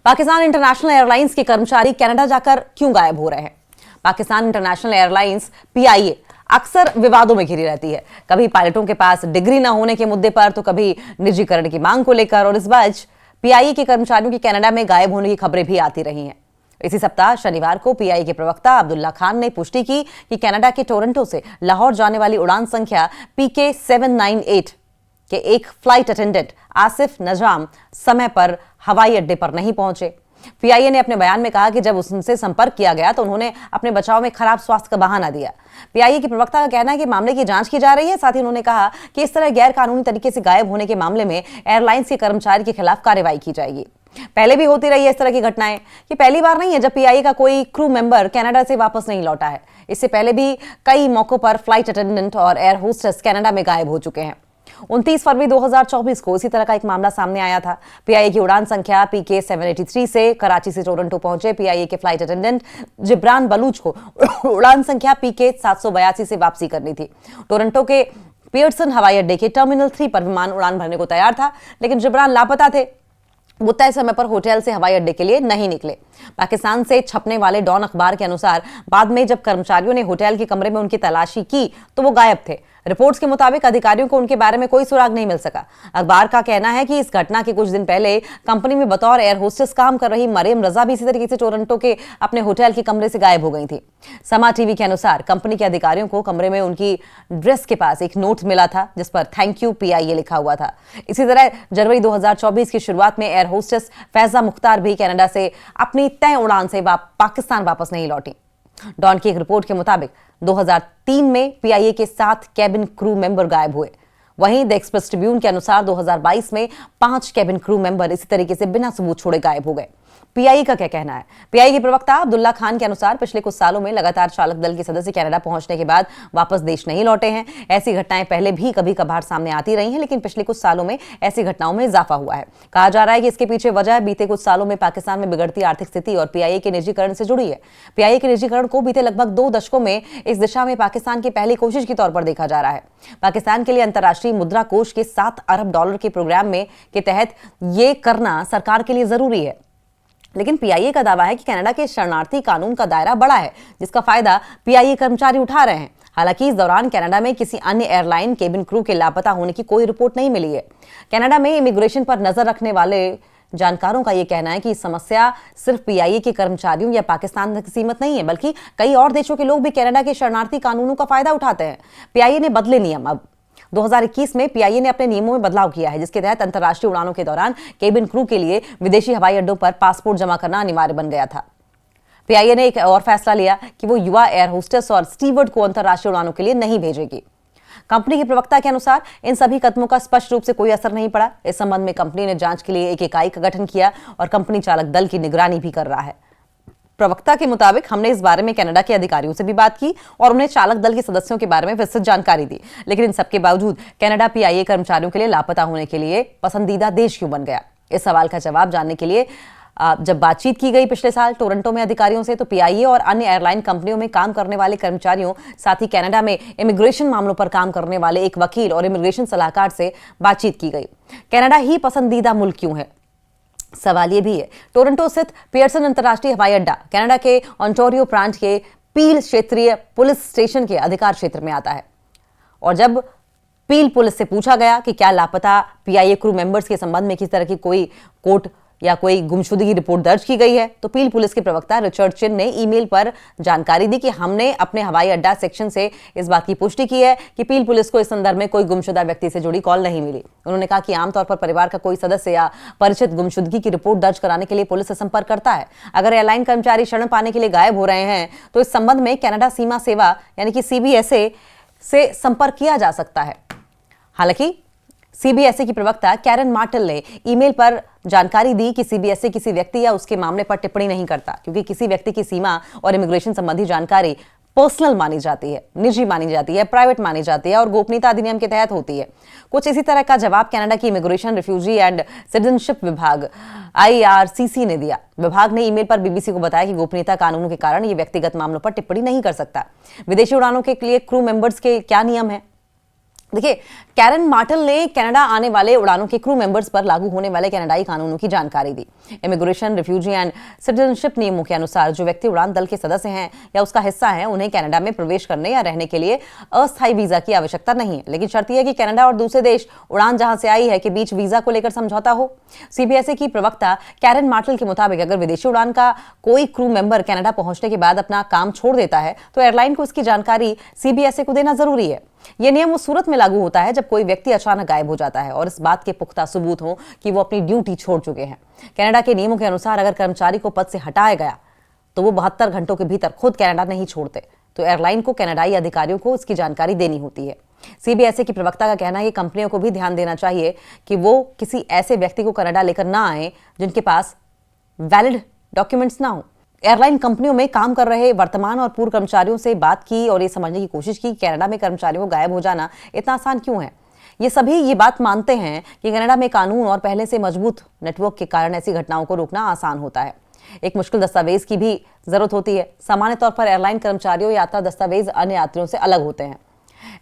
Pakistan international airlines के कर्मचारी Canada जाकर क्यों गायब हो रहे हैं? पाकिस्तान इंटरनेशनल एयरलाइंस पीआईए अक्सर विवादों में घिरी रहती है, कभी पायलटों के पास डिग्री न होने के मुद्दे पर, तो कभी निजीकरण की मांग को लेकर। और इस बीच पीआईए के कर्मचारियों की कनाडा में गायब होने की खबरें भी आती रही हैं। इसी सप्ताह शनिवार को पीआईए के प्रवक्ता अब्दुल्ला खान ने पुष्टि की कि कनाडा के टोरंटो से लाहौर जाने वाली उड़ान संख्या PK 798 के एक फ्लाइट अटेंडेंट आसिफ नजाम समय पर हवाई अड्डे पर नहीं पहुंचे। पीआईए ने अपने बयान में कहा कि जब उनसे संपर्क किया गया तो उन्होंने अपने बचाव में खराब स्वास्थ्य का बहाना दिया। पीआईए के प्रवक्ता का कहना है कि मामले की जांच की जा रही है। साथ ही उन्होंने कहा कि इस तरह गैर कानूनी तरीके से गायब होने के मामले में एयरलाइंस के कर्मचारी के खिलाफ कार्रवाई की जाएगी। पहले भी होती रही है इस तरह की घटनाएं। ये पहली बार नहीं है जब पीआईए का कोई क्रू मेंबर कनाडा से वापस नहीं लौटा है। इससे पहले भी कई मौकों पर फ्लाइट अटेंडेंट और एयर होस्टेस कनाडा में गायब हो चुके हैं। 29 फरवरी 2024 को इसी तरह का एक मामला सामने आया था। पीआईए की उड़ान संख्या PK 783 से कराची से टोरंटो पहुंचे पीआईए के फ्लाइट अटेंडेंट जिब्रान बलूच को उड़ान संख्या PK 782 से वापसी करनी थी। टोरंटो के पियर्सन हवाई अड्डे के टर्मिनल 3 पर विमान उड़ान भरने को तैयार था, लेकिन जिब्रान लापता थे। वो तय समय पर होटल से हवाई अड्डे के लिए नहीं निकले। पाकिस्तान से छपने वाले डॉन अखबार के अनुसार बाद में जब कर्मचारियों ने होटल के कमरे में उनकी तलाशी की तो वो गायब थे। रिपोर्ट्स के मुताबिक अधिकारियों को उनके बारे में कोई सुराग नहीं मिल सका। अखबार का कहना है कि इस घटना के कुछ दिन पहले कंपनी में बतौर एयर होस्टेस काम कर रही मरियम रजा भी इसी तरीके से टोरंटो के अपने होटल के कमरे से गायब हो गई थी। समा टीवी के अनुसार कंपनी के अधिकारियों को कमरे में उनकी ड्रेस के पास एक नोट मिला था जिस पर थैंक यू पीआईए लिखा हुआ था। इसी तरह जनवरी 2024 की शुरुआत में एयर होस्टेस फैजा मुख्तार भी कनाडा से अपनी तय उड़ान से पाकिस्तान वापस नहीं लौटी। डॉन की एक रिपोर्ट के मुताबिक 2003 में पीआईए के 7 कैबिन क्रू मेंबर गायब हुए। वहीं द एक्सप्रेस ट्रिब्यून के अनुसार 2022 में 5 कैबिन क्रू मेंबर इसी तरीके से बिना सबूत छोड़े गायब हो गए। पीआईए का क्या कहना है? पीआईए के प्रवक्ता अब्दुल्ला खान के अनुसार पिछले कुछ सालों में लगातार चालक दल के सदस्य कनाडा पहुंचने के बाद वापस देश नहीं लौटे हैं। ऐसी घटनाएं पहले भी कभी कभार सामने आती रही हैं, लेकिन पिछले कुछ सालों में ऐसी घटनाओं में इजाफा हुआ है। कहा जा रहा है कि इसके पीछे वजह बीते कुछ सालों में पाकिस्तान में बिगड़ती आर्थिक स्थिति और पीआईए के निजीकरण से जुड़ी है। पीआईए के निजीकरण को बीते लगभग 2 दशकों में इस दिशा में पाकिस्तान की पहली कोशिश के तौर पर देखा जा रहा है। पाकिस्तान के लिए अंतर्राष्ट्रीय मुद्रा कोष के $7 अरब के प्रोग्राम में के तहत ये करना सरकार के लिए जरूरी है। लेकिन पीआईए का दावा है कि कनाडा के शरणार्थी कानून का दायरा बड़ा है, जिसका फायदा पीआईए कर्मचारी उठा रहे हैं। हालांकि इस दौरान कनाडा में किसी अन्य एयरलाइन केबिन क्रू के लापता होने की कोई रिपोर्ट नहीं मिली है। कनाडा में इमिग्रेशन पर नजर रखने वाले जानकारों का यह कहना है कि समस्या सिर्फ पीआईए के कर्मचारियों या पाकिस्तान तक सीमित नहीं है, बल्कि कई और देशों के लोग भी कनाडा के शरणार्थी कानूनों का फायदा उठाते हैं। पीआईए ने बदले नियम। अब 2021 में पीआईए ने अपने नियमों में बदलाव किया है, जिसके तहत अंतर्राष्ट्रीय उड़ानों के दौरान केबिन क्रू के लिए विदेशी हवाई अड्डों पर पासपोर्ट जमा करना अनिवार्य बन गया था। पीआईए ने एक और फैसला लिया कि वो युवा एयर होस्टेस और स्टीवर्ड को अंतर्राष्ट्रीय उड़ानों के लिए नहीं भेजेगी। कंपनी के प्रवक्ता के अनुसार इन सभी कदमों का स्पष्ट रूप से कोई असर नहीं पड़ा। इस संबंध में कंपनी ने जांच के लिए एक इकाई का गठन किया और कंपनी चालक दल की निगरानी भी कर रहा है। प्रवक्ता के मुताबिक हमने इस बारे में कनाडा के अधिकारियों से भी बात की और उन्हें चालक दल के सदस्यों के बारे में विस्तृत जानकारी दी, लेकिन इन सबके बावजूद कनाडा पीआईए कर्मचारियों के लिए लापता होने के लिए पसंदीदा देश क्यों बन गया? इस सवाल का जवाब जानने के लिए जब बातचीत की गई पिछले साल टोरंटो में अधिकारियों से, तो पीआईए और अन्य एयरलाइन कंपनियों में काम करने वाले कर्मचारियों, साथ ही कनाडा में इमिग्रेशन मामलों पर काम करने वाले एक वकील और इमिग्रेशन सलाहकार से बातचीत की गई। कनाडा ही पसंदीदा मुल्क क्यों है? सवाल यह भी है। टोरंटो स्थित पियर्सन अंतर्राष्ट्रीय हवाई अड्डा कनाडा के ओंटारियो प्रांत के पील क्षेत्रीय पुलिस स्टेशन के अधिकार क्षेत्र में आता है। और जब पील पुलिस से पूछा गया कि क्या लापता पीआईए क्रू मेंबर्स के संबंध में किसी तरह की कोई कोर्ट या कोई गुमशुदगी रिपोर्ट दर्ज की गई है, तो पील पुलिस के प्रवक्ता रिचर्ड चिन ने ईमेल पर जानकारी दी कि हमने अपने हवाई अड्डा सेक्शन से इस बात की पुष्टि की है कि पील पुलिस को इस संदर्भ में कोई गुमशुदा व्यक्ति से जुड़ी कॉल नहीं मिली। उन्होंने कहा कि आमतौर पर परिवार का कोई सदस्य या परिचित गुमशुदगी की रिपोर्ट दर्ज कराने के लिए पुलिस से संपर्क करता है। अगर एयरलाइन कर्मचारी शरण पाने के लिए गायब हो रहे हैं तो इस संबंध में कनाडा सीमा सेवा यानी कि CBSA से संपर्क किया जा सकता है। हालांकि CBSA की प्रवक्ता कैरन मार्टल ने ईमेल पर जानकारी दी कि CBSA किसी व्यक्ति या उसके मामले पर टिप्पणी नहीं करता, क्योंकि किसी व्यक्ति की सीमा और इमिग्रेशन संबंधी जानकारी पर्सनल मानी जाती है, निजी मानी जाती है, प्राइवेट मानी जाती है और गोपनीयता अधिनियम के तहत होती है। कुछ इसी तरह का जवाब कनाडा की इमिग्रेशन, रिफ्यूजी एंड सिटीजनशिप विभाग IRCC ने दिया। विभाग ने ईमेल पर BBC को बताया कि गोपनीयता कानूनों के कारण ये व्यक्तिगत मामलों पर टिप्पणी नहीं कर सकता। विदेशी उड़ानों के लिए क्रू मेंबर्स के क्या नियम है? देखिए, कैरन मार्टेल ने कनाडा आने वाले उड़ानों के क्रू मेंबर्स पर लागू होने वाले कनाडाई कानूनों की जानकारी दी। इमिग्रेशन, रिफ्यूजी एंड सिटीजनशिप नियमों के अनुसार जो व्यक्ति उड़ान दल के सदस्य हैं या उसका हिस्सा है, उन्हें कनाडा में प्रवेश करने या रहने के लिए अस्थायी वीजा की आवश्यकता नहीं है, लेकिन शर्त यह है कि कनाडा और दूसरे देश उड़ान जहां से आई है के बीच वीजा को लेकर समझौता हो। सीबीएसए की प्रवक्ता कैरन मार्टेल के मुताबिक अगर विदेशी उड़ान का कोई क्रू मेंबर कनाडा पहुंचने के बाद अपना काम छोड़ देता है तो एयरलाइन को इसकी जानकारी सीबीएसए को देना जरूरी है। यह नियम उस सूरत में लागू होता है जब कोई व्यक्ति अचानक गायब हो जाता है और इस बात के पुख्ता सबूत हो कि वो अपनी ड्यूटी छोड़ चुके हैं। कनाडा के नियमों के अनुसार अगर कर्मचारी को पद से हटाया गया तो वो 72 घंटों के भीतर खुद कनाडा नहीं छोड़ते, तो एयरलाइन को कनाडाई अधिकारियों को इसकी जानकारी देनी होती है। सीबीएसए की प्रवक्ता का कहना है कि कंपनियों को भी ध्यान देना चाहिए कि वो किसी ऐसे व्यक्ति को कनाडा लेकर ना आए जिनके पास वैलिड डॉक्यूमेंट्स ना हो। एयरलाइन कंपनियों में काम कर रहे वर्तमान और पूर्व कर्मचारियों से बात की और ये समझने की कोशिश की कि कनाडा में कर्मचारियों को गायब हो जाना इतना आसान क्यों है। ये सभी ये बात मानते हैं कि कनाडा में कानून और पहले से मजबूत नेटवर्क के कारण ऐसी घटनाओं को रोकना आसान होता है। एक मुश्किल दस्तावेज की भी जरूरत होती है। सामान्य तौर पर एयरलाइन कर्मचारियों यात्रा दस्तावेज अन्य यात्रियों से अलग होते हैं।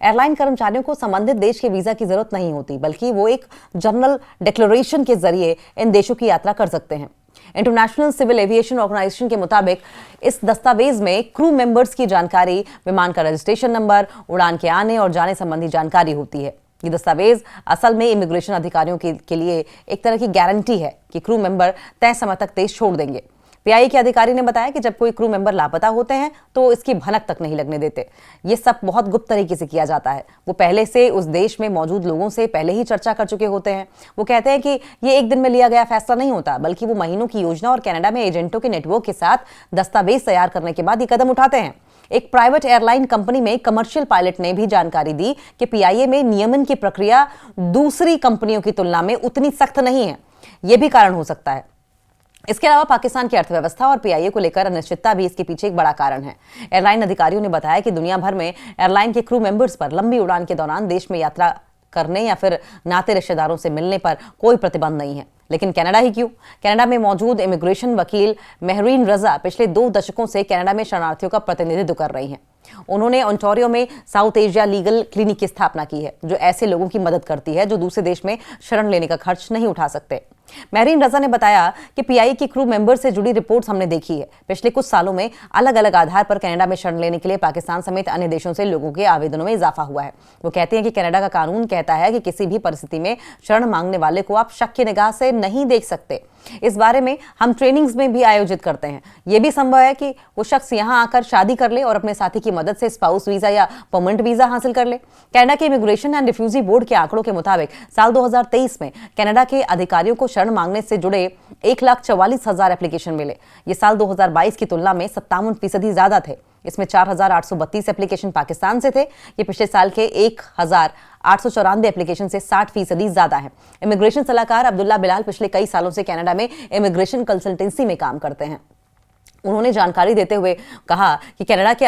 एयरलाइन कर्मचारियों को संबंधित देश के वीजा की जरूरत नहीं होती, बल्कि वो एक जनरल डिक्लेरेशन के जरिए इन देशों की यात्रा कर सकते हैं। इंटरनेशनल सिविल एविएशन ऑर्गेनाइजेशन के मुताबिक इस दस्तावेज में क्रू मेंबर्स की जानकारी, विमान का रजिस्ट्रेशन नंबर, उड़ान के आने और जाने संबंधी जानकारी होती है। ये दस्तावेज असल में इमिग्रेशन अधिकारियों के लिए एक तरह की गारंटी है कि क्रू मेंबर तय समय तक देश छोड़ देंगे। पीआईए के अधिकारी ने बताया कि जब कोई क्रू मेंबर लापता होते हैं तो इसकी भनक तक नहीं लगने देते। ये सब बहुत गुप्त तरीके से किया जाता है। वो पहले से उस देश में मौजूद लोगों से पहले ही चर्चा कर चुके होते हैं। वो कहते हैं कि ये एक दिन में लिया गया फैसला नहीं होता, बल्कि वो महीनों की योजना और कनाडा में एजेंटों के नेटवर्क के साथ दस्तावेज तैयार करने के बाद ये कदम उठाते हैं। एक प्राइवेट एयरलाइन कंपनी में कमर्शियल पायलट ने भी जानकारी दी कि पीआईए में नियमन की प्रक्रिया दूसरी कंपनियों की तुलना में उतनी सख्त नहीं है। यह भी कारण हो सकता है। इसके अलावा पाकिस्तान की अर्थव्यवस्था और पीआईए को लेकर अनिश्चितता भी इसके पीछे एक बड़ा कारण है। एयरलाइन अधिकारियों ने बताया कि दुनिया भर में एयरलाइन के क्रू मेंबर्स पर लंबी उड़ान के दौरान देश में यात्रा करने या फिर नाते रिश्तेदारों से मिलने पर कोई प्रतिबंध नहीं है। लेकिन कनाडा ही क्यों? कनाडा में मौजूद इमिग्रेशन वकील मेहरीन रजा पिछले 2 दशकों से कनाडा में शरणार्थियों का प्रतिनिधित्व कर रही हैं। उन्होंने ओंटारियो में साउथ एशिया लीगल क्लिनिक की स्थापना की है, जो ऐसे लोगों की मदद करती है जो दूसरे देश में शरण लेने का खर्च नहीं उठा सकते। मेहरीन रजा ने बताया कि पीआईए की क्रू मेंबर से जुड़ी रिपोर्ट्स हमने देखी है। पिछले कुछ सालों में अलग अलग आधार पर कनाडा में शरण लेने के लिए पाकिस्तान समेत अन्य देशों से लोगों के आवेदनों में इजाफा हुआ है। वो कहते हैं कि कनाडा का कानून कहता है कि किसी भी परिस्थिति में शरण मांगने वाले को आप शक की निगाह से नहीं देख सकते। इस बारे में हम ट्रेनिंग्स में भी आयोजित करते हैं। यह भी संभव है कि वो शख्स यहां आकर शादी कर ले और अपने साथी की मदद से स्पाउस वीजा या परमानेंट वीजा हासिल कर ले। कनाडा के इमिग्रेशन एंड रिफ्यूजी बोर्ड के आंकड़ों के मुताबिक साल 2023 में कनाडा के अधिकारियों को शरण मांगने से जुड़े 1,44,000 एप्लीकेशन मिले। ये साल 2022 की तुलना में 57% ज्यादा थे। इसमें 4,832 एप्लीकेशन पाकिस्तान से थे। ये पिछले साल के 1,894 एप्लीकेशन से 60% ज्यादा है। इमिग्रेशन सलाहकार अब्दुल्ला बिलाल पिछले कई सालों से कनाडा में इमिग्रेशन कंसल्टेंसी में काम करते हैं। उन्होंने जानकारी देते हुए कहा कि कनाडा के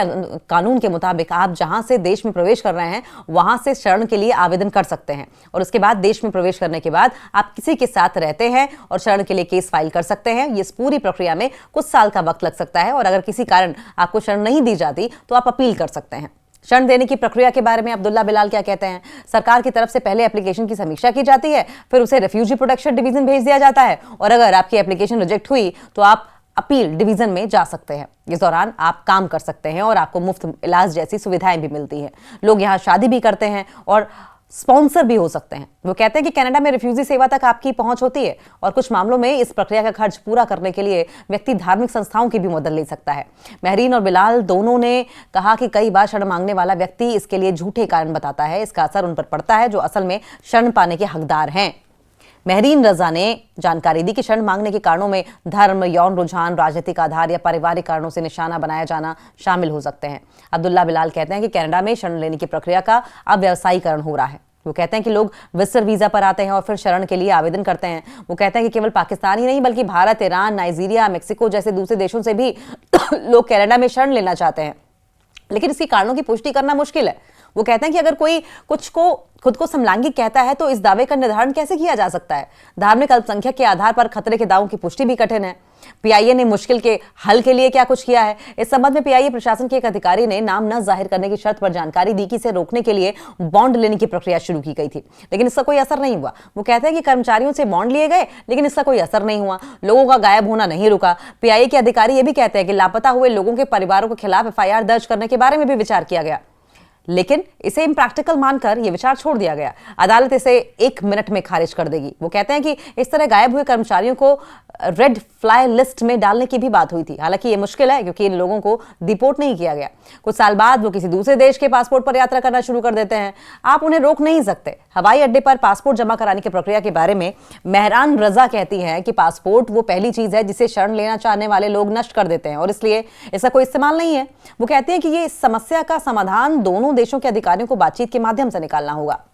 कानून के मुताबिक आप जहां से देश में प्रवेश कर रहे हैं वहां से शरण के लिए आवेदन कर सकते हैं और उसके बाद देश में प्रवेश करने के बाद आप किसी के साथ रहते हैं और शरण के लिए केस फाइल कर सकते हैं। इस पूरी प्रक्रिया में कुछ साल का वक्त लग सकता है और अगर किसी कारण आपको शरण नहीं दी जाती तो आप अपील कर सकते हैं। शरण देने की प्रक्रिया के बारे में अब्दुल्ला बिलाल क्या कहते हैं? सरकार की तरफ से पहले एप्लीकेशन की समीक्षा की जाती है, फिर उसे रेफ्यूजी प्रोटेक्शन डिवीजन भेज दिया जाता है और अगर आपकी एप्लीकेशन रिजेक्ट हुई तो आप अपील डिवीजन में जा सकते हैं। इस दौरान आप काम कर सकते हैं और आपको मुफ्त इलाज जैसी सुविधाएं भी मिलती हैं। लोग यहाँ शादी भी करते हैं और स्पॉन्सर भी हो सकते हैं। वो कहते हैं कि कनाडा में रिफ्यूजी सेवा तक आपकी पहुंच होती है और कुछ मामलों में इस प्रक्रिया का खर्च पूरा करने के लिए व्यक्ति धार्मिक संस्थाओं की भी मदद ले सकता है। मेहरीन और बिलाल दोनों ने कहा कि कई बार शरण मांगने वाला व्यक्ति इसके लिए झूठे कारण बताता है। इसका असर उन पर पड़ता है जो असल में शरण पाने के हकदार हैं। मेहरीन रजा ने जानकारी दी कि शरण मांगने के कारणों में धर्म, यौन रुझान, राजनीतिक आधार या पारिवारिक कारणों से निशाना बनाया जाना शामिल हो सकते हैं। अब्दुल्ला बिलाल कहते हैं कि कनाडा में शरण लेने की प्रक्रिया का अब व्यवसायीकरण हो रहा है। वो कहते हैं कि लोग विजिटर वीजा पर आते हैं और फिर शरण के लिए आवेदन करते हैं। वो कहते हैं कि केवल पाकिस्तान ही नहीं बल्कि भारत, ईरान, नाइजीरिया, मेक्सिको जैसे दूसरे देशों से भी लोग कनाडा में शरण लेना चाहते हैं, लेकिन इसके कारणों की पुष्टि करना मुश्किल है। वो कहते हैं कि अगर कोई खुद को समलैंगिक कहता है तो इस दावे का निर्धारण कैसे किया जा सकता है। धार्मिक अल्पसंख्यक के आधार पर खतरे के दावों की पुष्टि भी कठिन है। पीआईए ने मुश्किल के हल के लिए क्या कुछ किया है, इस संबंध में पीआईए प्रशासन के एक अधिकारी ने नाम न जाहिर करने की शर्त पर जानकारी दी कि इसे रोकने के लिए बॉन्ड लेने की प्रक्रिया शुरू की गई थी, लेकिन इसका कोई असर नहीं हुआ। वो कहते हैं कि कर्मचारियों से बॉन्ड लिए गए लेकिन इसका कोई असर नहीं हुआ, लोगों का गायब होना नहीं रुका। पीआईए के अधिकारी ये भी कहते हैं कि लापता हुए लोगों के परिवारों के खिलाफ एफआईआर दर्ज करने के बारे में भी विचार किया गया, लेकिन इसे इम्प्रैक्टिकल मानकर यह विचार छोड़ दिया गया। अदालत इसे 1 मिनट में खारिज कर देगी। वो कहते हैं कि इस तरह गायब हुए कर्मचारियों को रेड फ्लाई लिस्ट में डालने की भी बात हुई थी। हालांकि ये मुश्किल है क्योंकि इन लोगों को डिपोर्ट नहीं किया गया। कुछ साल बाद वो किसी दूसरे देश के पासपोर्ट पर यात्रा करना शुरू कर देते हैं। आप उन्हें रोक नहीं सकते। हवाई अड्डे पर पासपोर्ट जमा कराने की प्रक्रिया के बारे में मेहरान रजा कहती हैं कि पासपोर्ट वो पहली चीज है जिसे शरण लेना चाहने वाले लोग नष्ट कर देते हैं और इसलिए इसका कोई इस्तेमाल नहीं है। वो कहते हैं कि ये इस समस्या का समाधान दोनों देशों के अधिकारियों को बातचीत के माध्यम से निकालना होगा।